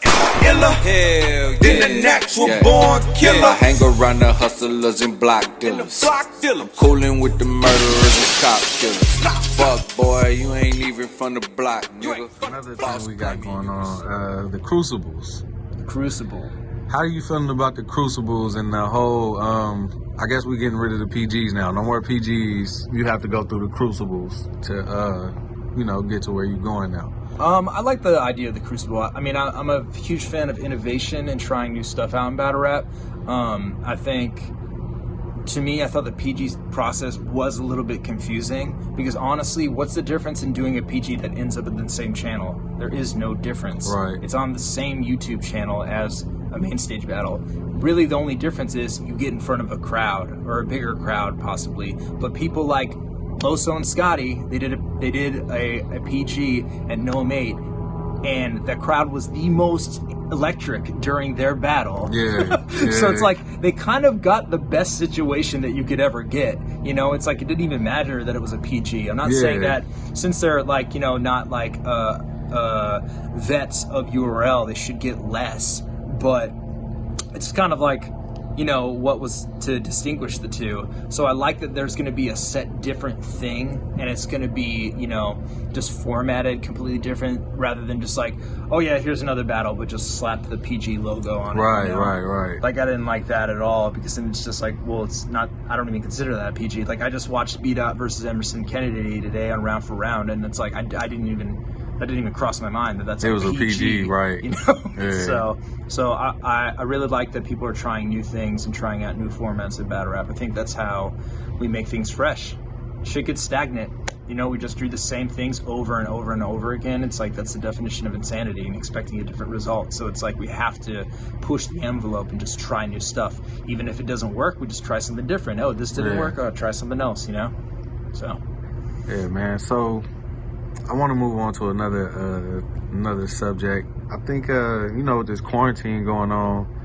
Hell yeah. The natural born killer. I hang around the hustlers and block dealers. I'm coolin' with the murderers and cop killers. Fuck boy, you ain't even from the block, nigga. Another thing we got going on, the Crucibles. The Crucible. How are you feeling about the Crucibles and the whole, I guess we're getting rid of the PGs now. No more PGs. You have to go through the Crucibles to, you know, get to where you're going now. I like the idea of the Crucible. I mean, I'm a huge fan of innovation and trying new stuff out in battle rap. I think, to me, I thought the PG process was a little bit confusing because honestly, what's the difference in doing a PG that ends up in the same channel? There is no difference. Right. It's on the same YouTube channel as a main stage battle. Really, the only difference is you get in front of a crowd or a bigger crowd possibly, but people like Loso and Scotty, they did a PG at No Mate, and the crowd was the most electric during their battle. Yeah. So it's like they kind of got the best situation that you could ever get. You know, it's like it didn't even matter that it was a PG. I'm not saying that since they're like, you know, not like vets of URL, they should get less, but it's kind of like, you know, what was to distinguish the two. So I like that there's going to be a set different thing, and it's going to be, you know, just formatted completely different rather than just like, oh yeah, here's another battle, but just slap the PG logo on it. Right, you know? right. Like I didn't like that at all because then it's just like, well, it's not, I don't even consider that a PG. Like I just watched B-Dot versus Emerson Kennedy today on Round for Round, and it's like, that didn't even cross my mind that that's it was a PG, right? You know, so I really like that people are trying new things and trying out new formats in battle rap. I think that's how we make things fresh. Shit gets stagnant. You know, we just do the same things over and over and over again. It's like that's the definition of insanity and expecting a different result. So it's like we have to push the envelope and just try new stuff. Even if it doesn't work, we just try something different. Oh, this didn't work. Oh, try something else. You know. So. Yeah, man. So I want to move on to another subject. I think you know, with this quarantine going on,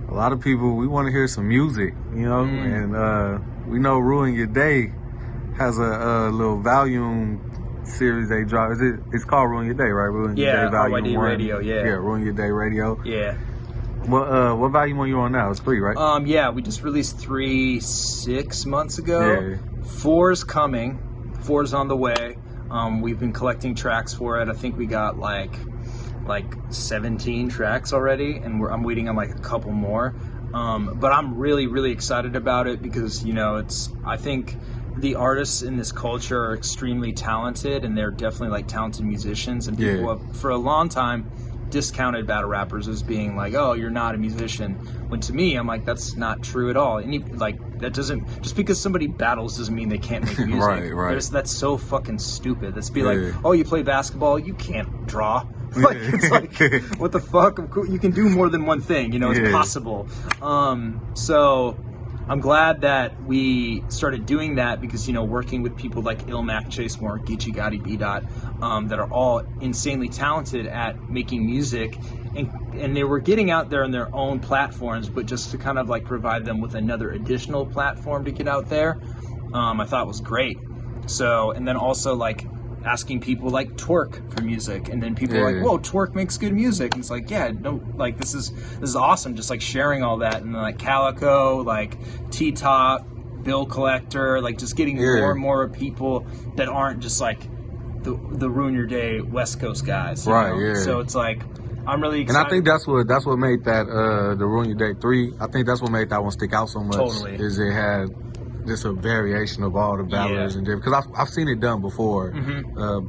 a lot of people, we want to hear some music, you know, and we know Ruin Your Day has a little volume series they drop. It's called Ruin Your Day, right? Ruin Your Day Volume RYD 1. Radio, yeah. Yeah, Ruin Your Day Radio. Yeah. What volume are you on now? It's 3, right? Yeah, we just released 3 6 months ago. Yeah. 4's coming. 4's on the way. We've been collecting tracks for it. I think we got like 17 tracks already, and I'm waiting on like a couple more. But I'm really excited about it because, you know, I think the artists in this culture are extremely talented, and they're definitely like talented musicians, and people have, for a long time, discounted battle rappers as being like, oh, you're not a musician, when to me I'm like, that's not true at all. That doesn't, just because somebody battles doesn't mean they can't make music. right. That's so fucking stupid. That's be like, oh, you play basketball, you can't draw. Like, it's like, what the fuck? You can do more than one thing, you know. It's possible. So I'm glad that we started doing that because, you know, working with people like Ilmac, Chase Moore, Geechee Gotti, B-Dot, that are all insanely talented at making music, and they were getting out there on their own platforms, but just to kind of like provide them with another additional platform to get out there, I thought was great. So, and then also like asking people like Twerk for music, and then people are like, whoa, Twerk makes good music, and it's like, yeah, no, like this is awesome, just like sharing all that. And then like Calico, like T-Top, Bill Collector, like just getting more and more people that aren't just like the Ruin Your Day West Coast guys, you know? So it's like, I'm really excited. And I think that's what made that the Ruin Your Day 3, I think that's what made that one stick out so much. Is it had just a variation of all the battlers and different, because I've seen it done before.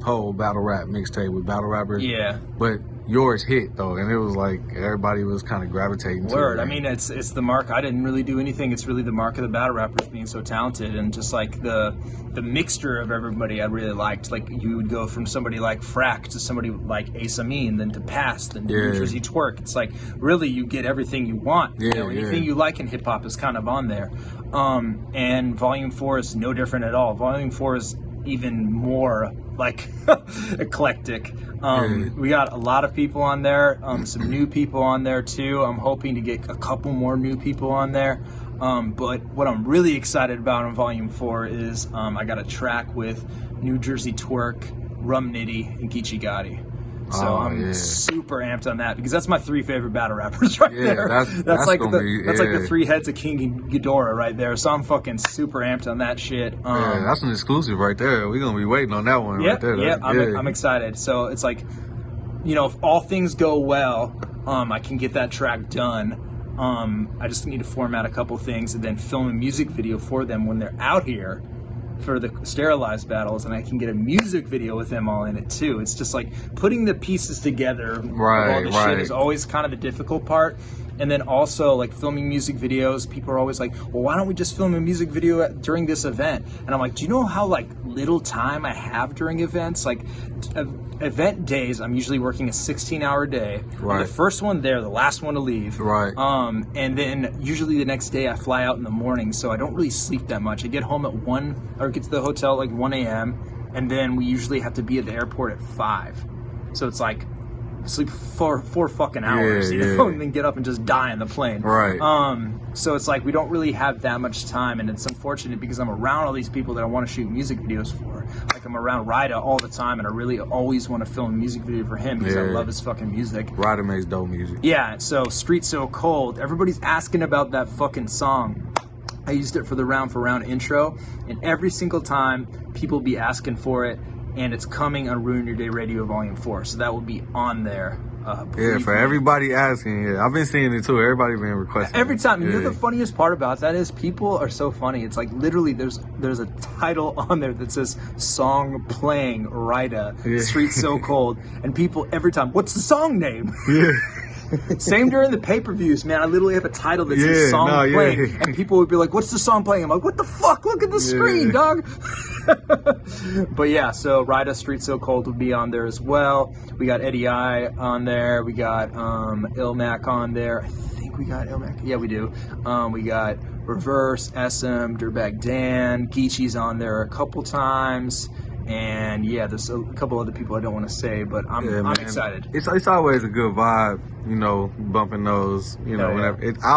Whole battle rap mixtape with battle rappers. But yours hit though, and it was like everybody was kind of gravitating to it. I mean, it's the mark. I didn't really do anything. It's really the mark of the battle rappers being so talented, and just like the mixture of everybody I really liked. Like you would go from somebody like Frack to somebody like Ace Amin, then to Past, then to New Jersey Twerk. It's like really you get everything you want. You know, anything you like in hip hop is kind of on there. And Volume 4 is no different at all. Volume 4 is even more like eclectic. We got a lot of people on there, some new people on there too. I'm hoping to get a couple more new people on there. But what I'm really excited about on Volume 4 is I got a track with New Jersey Twerk, Rum Nitty, and Geechee Gotti. So I'm super amped on that because that's my 3 favorite battle rappers right there. That's like the 3 heads of King Ghidorah right there. So I'm fucking super amped on that shit. Yeah, that's an exclusive right there. We're gonna be waiting on that one right there. Yeah, I'm excited. So it's like, you know, if all things go well, I can get that track done. I just need to format a couple things and then film a music video for them when they're out here for the sterilized battles, and I can get a music video with them all in it too. It's just like putting the pieces together of all this shit is always kind of the difficult part. And then also like filming music videos, people are always like, well, why don't we just film a music video during this event? And I'm like, do you know how like little time I have during events? Like event days, I'm usually working a 16-hour day. I'm the first one there, the last one to leave. And then usually the next day I fly out in the morning, so I don't really sleep that much. I get home at 1 or get to the hotel at like 1 a.m. and then we usually have to be at the airport at 5. So it's like sleep for 4 fucking hours, you know, and then get up and just die on the plane. So it's like we don't really have that much time, and it's unfortunate because I'm around all these people that I want to shoot music videos for. Like I'm around Ryda all the time, and I really always want to film a music video for him because I love his fucking music. Ryda makes dope music. Yeah, so Street So Cold, everybody's asking about that fucking song. I used it for the Round for Round intro, and every single time people be asking for it, and it's coming on Ruin Your Day Radio Volume 4, so that will be on there. For everybody asking, I've been seeing it too. Everybody been requesting. Every time. You know the funniest part about that is people are so funny. It's like literally there's a title on there that says "Song Playing Ryda Street So Cold," and people every time, what's the song name? Same during the pay-per-views, man. I literally have a title that says "Song Playing," and people would be like, "What's the song playing?" I'm like, "What the fuck? Look at the screen, dog." But yeah, so Ryda Street So Cold will be on there as well. We got Eddie I on there. We got Ilmac on there. I think we got Ilmac. Yeah, we do. We got Reverse, SM, Dirtbag Dan, Geechee's on there a couple times. And yeah, there's a couple other people I don't want to say, but I'm excited. It's always a good vibe, you know, bumping those, you know, whenever. I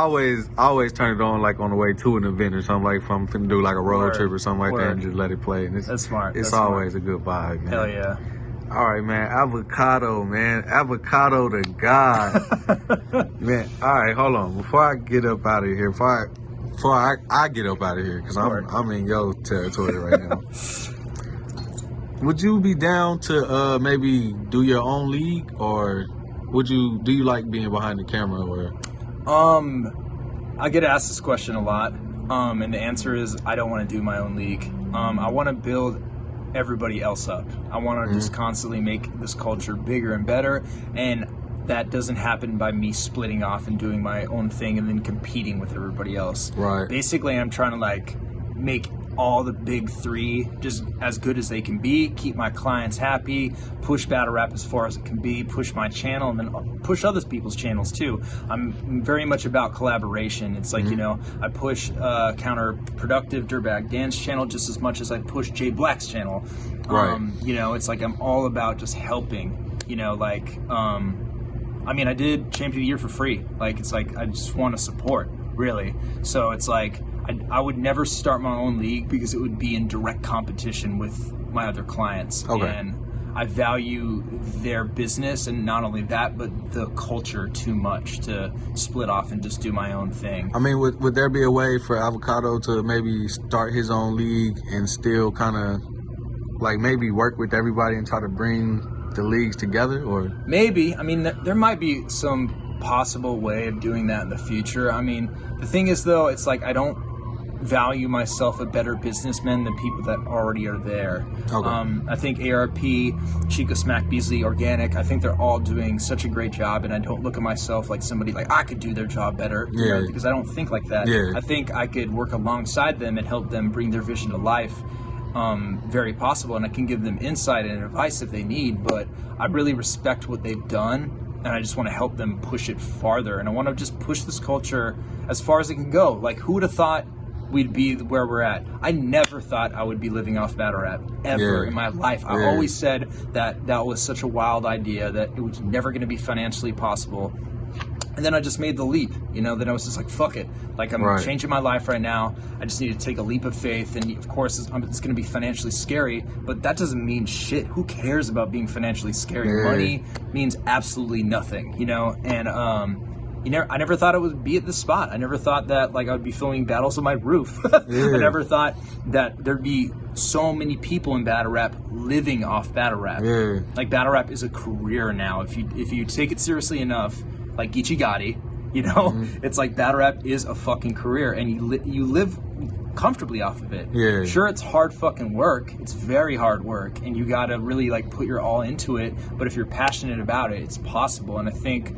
always turn it on like on the way to an event or something, like if I'm finna do like a road trip or something like that, and just let it play. And that's smart. It's always a good vibe, man. Hell yeah. All right, man. Avocado, man. Avocado to God. Man, all right, hold on. Before I get up out of here, before I get up out of here, because I'm in your territory right now. Would you be down to maybe do your own league, or do you like being behind the camera, or? I get asked this question a lot, and the answer is I don't want to do my own league. I want to build everybody else up. I want to just constantly make this culture bigger and better, and that doesn't happen by me splitting off and doing my own thing and then competing with everybody else. Basically, I'm trying to like make all the big 3 just as good as they can be, keep my clients happy, push battle rap as far as it can be, push my channel, and then push other people's channels too. I'm very much about collaboration. It's like, you know, I push counterproductive Dirtbag Dan's channel just as much as I push Jay Black's channel. You know, it's like I'm all about just helping, you know, like I mean, I did Champion of the Year for free. Like, it's like I just want to support, really. So it's like I would never start my own league because it would be in direct competition with my other clients. And I value their business, and not only that, but the culture too much to split off and just do my own thing. I mean, would there be a way for Avocado to maybe start his own league and still kind of like maybe work with everybody and try to bring the leagues together? Or maybe. I mean, there might be some possible way of doing that in the future. I mean, the thing is though, it's like I don't value myself a better businessman than people that already are there. I think ARP, Chico Smack, Beasley, Organic, I think they're all doing such a great job, and I don't look at myself like somebody like I could do their job better, you know, because I don't think like that. I think I could work alongside them and help them bring their vision to life. Very possible, and I can give them insight and advice if they need, but I really respect what they've done, and I just want to help them push it farther, and I want to just push this culture as far as it can go. Like, who would have thought we'd be where we're at? I never thought I would be living off battle rap ever in my life. I always said that was such a wild idea, that it was never going to be financially possible. And then I just made the leap, you know, then I was just like, fuck it. Like, I'm changing my life right now. I just need to take a leap of faith. And of course, it's going to be financially scary, but that doesn't mean shit. Who cares about being financially scary? Yeah. Money means absolutely nothing, you know? And I never thought it would be at this spot. I never thought that, like, I would be filming battles on my roof. Yeah. I never thought that there'd be so many people in battle rap living off battle rap. Yeah. Like, battle rap is a career now. If you take it seriously enough, like Geechee Gotti, you know, it's like battle rap is a fucking career, and you live comfortably off of it. Yeah. Sure, it's hard fucking work. It's very hard work, and you gotta really like put your all into it. But if you're passionate about it, it's possible. And I think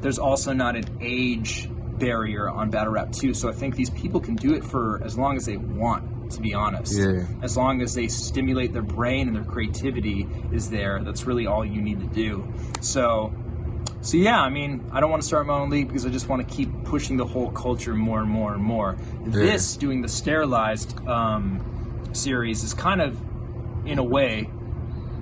there's also not an age barrier on battle rap too. So I think these people can do it for as long as they want, to be honest. Yeah. As long as they stimulate their brain and their creativity is there, that's really all you need to do. So yeah, I mean, I don't want to start my own league because I just want to keep pushing the whole culture more and more and more. Yeah. This, doing the sterilized series, is kind of, in a way,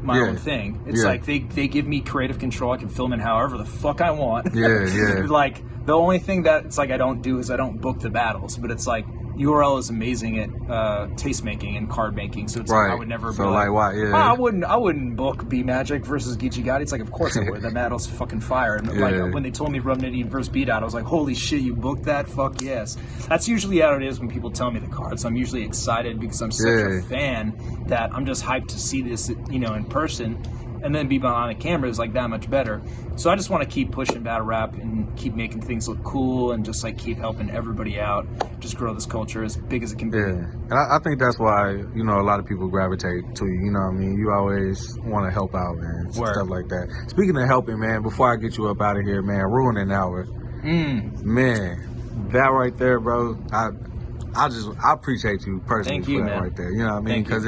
my own thing. It's like they give me creative control. I can film it however the fuck I want. Yeah. Like, the only thing that it's like I don't do is I don't book the battles, but it's like URL is amazing at taste making and card making, so it's like I would never be like why? Yeah. I wouldn't book B Magic versus Geechee Gotti. It's like, of course I would. That battle's fucking fire. And like when they told me Rub Nitty versus Beat Out, I was like, holy shit, you booked that? Fuck yes. That's usually how it is when people tell me the cards. I'm usually excited because I'm such a fan that I'm just hyped to see this, you know, in person. And then be behind the camera is like that much better. So I just want to keep pushing battle rap and keep making things look cool and just like keep helping everybody out, just grow this culture as big as it can be. Yeah, and I think that's why, you know, a lot of people gravitate to you. You know what I mean? You always want to help out, man. Stuff like that. Speaking of helping, man, before I get you up out of here, man, ruining hour. Man, that right there, bro. I appreciate you personally for that right there. You know what I mean? Because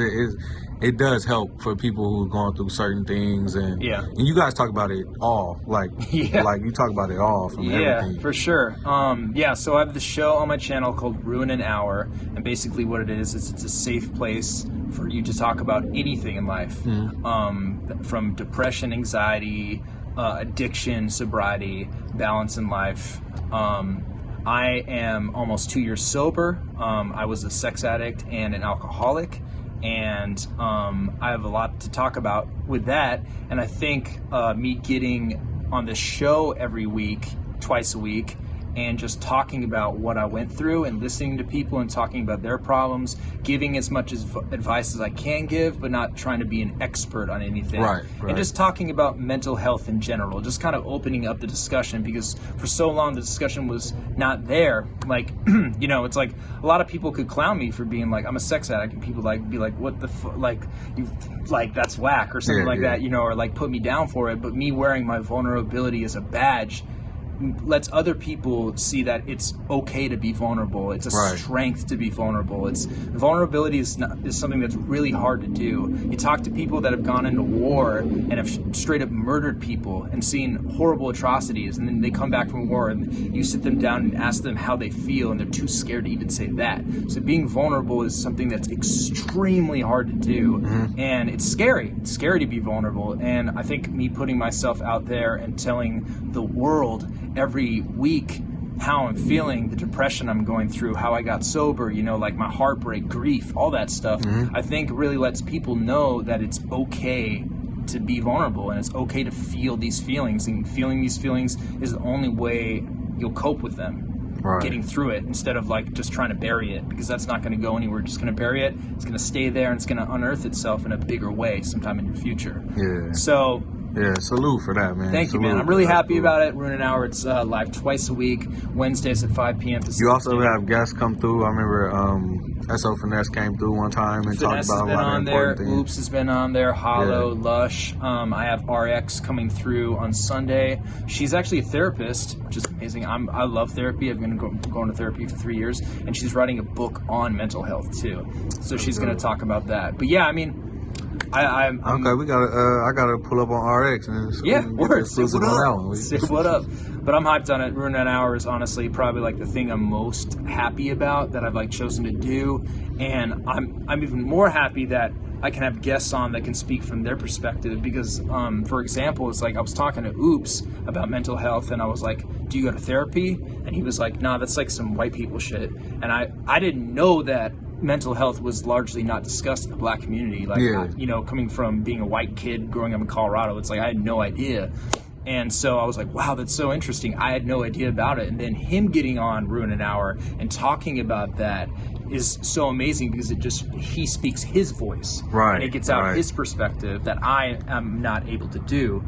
it does help for people who are going through certain things, and you guys talk about it all, like you talk about it all from everything. For sure. So I have the show on my channel called Ruin an Hour, and basically what it is it's a safe place for you to talk about anything in life, from depression, anxiety, addiction, sobriety, balance in life. I am almost 2 years sober. I was a sex addict and an alcoholic. And I have a lot to talk about with that. And I think me getting on the show every week, twice a week, and just talking about what I went through and listening to people and talking about their problems, giving as much advice as I can give, but not trying to be an expert on anything. Right. And just talking about mental health in general, just kind of opening up the discussion, because for so long the discussion was not there. Like, you know, it's like a lot of people could clown me for being like, I'm a sex addict, and people like be like, what the fuck, like, you, like, that's whack or something like that, you know, or like put me down for it. But me wearing my vulnerability as a badge lets other people see that it's okay to be vulnerable. It's a strength to be vulnerable. Vulnerability is something that's really hard to do. You talk to people that have gone into war and have straight up murdered people and seen horrible atrocities, and then they come back from war and you sit them down and ask them how they feel, and they're too scared to even say that. So being vulnerable is something that's extremely hard to do, and it's scary. It's scary to be vulnerable, and I think me putting myself out there and telling the world every week how I'm feeling, the depression I'm going through, how I got sober, you know, like my heartbreak, grief, all that stuff, I think really lets people know that it's okay to be vulnerable, and it's okay to feel these feelings, and feeling these feelings is the only way you'll cope with them. Getting through it, instead of like just trying to bury it, because that's not going to go anywhere. Just going to bury it, it's going to stay there, and it's going to unearth itself in a bigger way sometime in your future. So yeah, salute for that, man. Thank you, man. I'm really happy about it. Ruin an Hour, it's live twice a week, Wednesdays at 5 p.m. You also have guests come through. I remember SO Finesse came through one time and talked about a lot of important things. Oops has been on there, Hollow, Lush. I have RX coming through on Sunday. She's actually a therapist, which is amazing. I love therapy. I've been going to therapy for 3 years, and she's writing a book on mental health too. So she's going to talk about that. But yeah, I mean, I'm okay. We gotta. I gotta pull up on RX and say what up. But I'm hyped on it. Ruin an Hour is honestly probably like the thing I'm most happy about that I've like chosen to do, and I'm even more happy that I can have guests on that can speak from their perspective. Because, for example, it's like I was talking to Oops about mental health, and I was like, do you go to therapy? And he was like, nah, that's like some white people shit. And I didn't know that mental health was largely not discussed in the black community. Like, you know, coming from being a white kid growing up in Colorado, it's like I had no idea. And so I was like, wow, that's so interesting. I had no idea about it. And then him getting on Ruin an Hour and talking about that is so amazing, because he speaks his voice. Right. And it gets out his perspective that I am not able to do.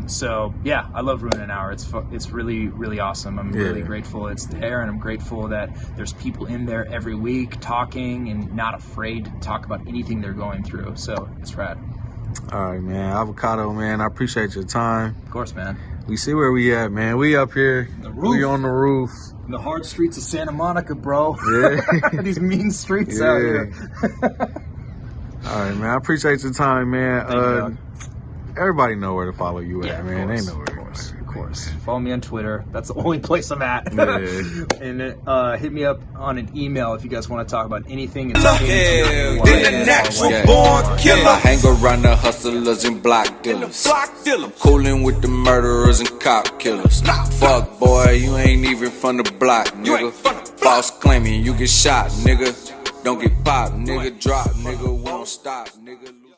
So yeah, I love Ruin an Hour. It's really, really awesome. I'm really grateful it's there, and I'm grateful that there's people in there every week talking and not afraid to talk about anything they're going through. So it's rad. All right, man. Avocado, man, I appreciate your time. Of course, man. We see where we at, man. We up here. We on the roof. In the hard streets of Santa Monica, bro. Yeah. These mean streets out here. All right, man. I appreciate your time, man. Thank you, dog. Everybody know where to follow you at, man. They know where. Of course. Follow me on Twitter. That's the only place I'm at. And hit me up on an email if you guys want to talk about anything. Then the natural born killer. I hang around the hustlers and block dealers. I'm coolin' with the murderers and cop killers. Fuck, boy, you ain't even from the block, nigga. False claiming you get shot, nigga. Don't get popped, nigga. Drop, nigga. Won't stop, nigga.